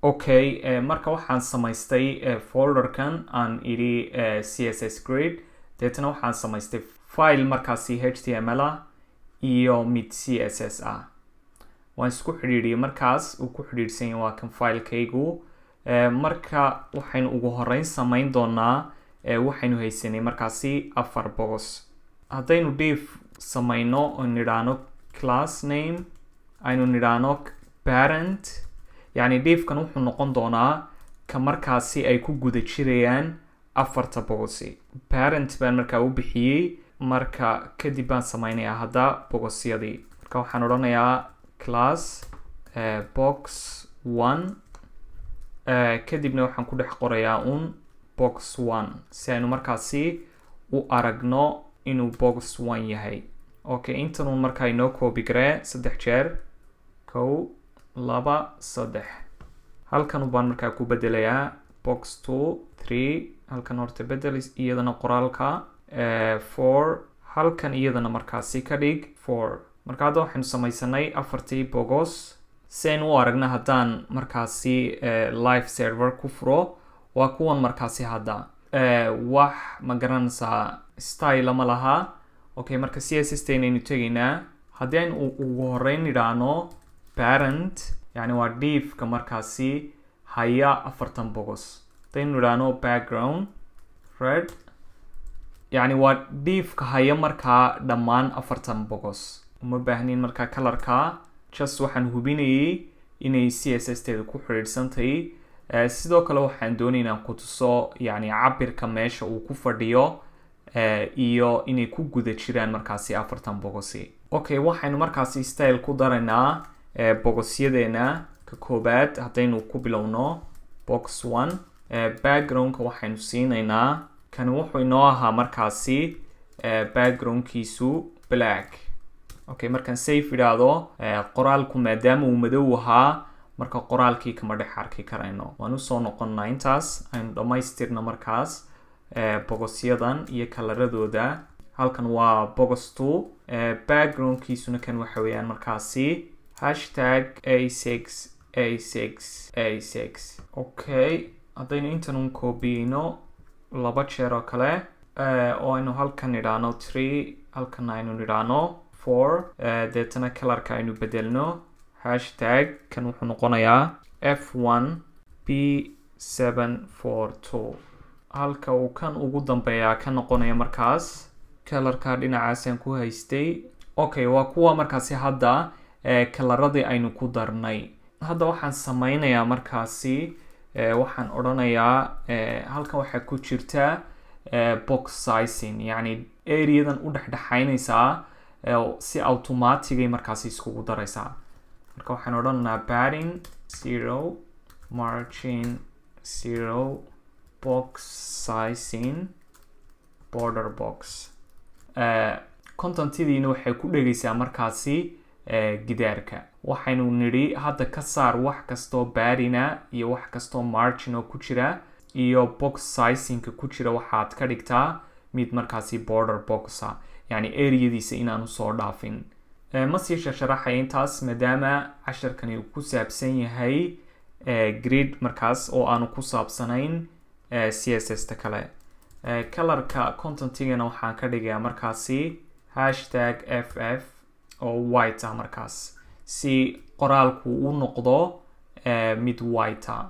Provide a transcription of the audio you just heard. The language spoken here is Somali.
Okay, marka waxaan samaystay folderkan aan iri CSS grid deetana waxaan samaystay file markaasi HTML ah iyo mid CSS ah waan isku xiriiriyay markaas uu ku xiriirsan yahay waa kan filekaygu marka waxaynu ugu horeyn samayn doonaa waxaynu haysanay markaasi 4 box haddaynu div samayno oo nidhaano class name aynu nidhaano parent yani divkan wuxuu noqon doonaa ka markaasi ay ku guda jirayaan 4 boxi parent baan markaa u bixiyay marka kadib baan samaynayaa hadda boxyadii marka waxaan odhanayaa class box 1 kadibna waxaan ku dhex qorayaa box 1 si aynu markaasi u aragno inuu box 1 yahay okay intan markaa inoo copy garee 3 jeer 1 2 3 halkan baan markaa ku bedelayaa box 2 3 halkan horta bedel iyadana qoraalka 4 halkan iyadana markaasi ka dhig 4 marka hadda waxaynu samaysanay 4 box si aynu u aragna haddaan markaasi live server ku furo waa kuwan markaasi hadda wax ma garanaysaa style ma laha okay marka CSS taynaynu tegaynaa haddii aynu ugu horeyn nidhaano parent yani waa divka markaasi haya 4 box haddaynu nidhaano background red yani waa divka haya markaa dhammaan 4 box uma baahnin markaa colorka just waxaan hubinayay inay CSS teedu ku xiriirsantahay sidoo kale waxaan doonaynaa ku tuso yani cabirka meesha uu ku fadhiyo iyo inay ku guda jiraan markaasi 4 boxi okay waxaynu markaasi style ku daraynaa boxyadeena ka koobaad haddaynu ku bilowno box 1 backgroundka waxaynu siinaynaa kan wuxuu inoo ahaa markaasi backgroundkiisu black okay markaan save idhaahdo qoraalku maadaama uu madow ahaa marka qoraalkii kama dhex arki karayno waan usoo noqonnaa intaas aynu dhammaystirno markaas boxyadan iyo kalaradooda halkan waa box 2 backgroundkiisuna kan waxa weeyaan markaasi #a6a6a6 okay haddaynu intan copyno 2 jeer oo kale oo aynu halkan nidhaano 3 halkan aynu nidhaano 4 deetana colorka aynu bedelno hashtag kan wuxuu noqonayaa f1b742 halka uu kan ugu dambeeyaa ka noqonaya markaas colorka dhinacaasaan ku haystay okay waa kuwa markaasi hadda kalaradii aynu ku darnay hadda waxaan samaynayaa markaasi waxaan odhanayaa halkan waxaa ku jirta box sizing yani areadan u dhexdhexaynaysaa si automaticay markaasi iskugu daraysaa marka waxaan odhanaynaa padding 0 margin 0 box sizing border box contentidiina waxay ku dhegaysaa markaasi gidaarka waxaynu nidhi hadda ka saar wax kastoo paddina iyo wax kastoo margin oo ku jira iyo box sizingka ku jira waxaad ka dhigtaa mid markaasi border boxa yani areadiisa inaanu soo dhaafin ma sii sharaxaya intaas maadaama casharkani uu ku saabsan yahay grid markaas oo aanu ku saabsanayn CSS ta kale colorka contentigana waxaan ka dhigayaa markaasi #ff oo white ah markaas si qoraalku u noqdo mid white ah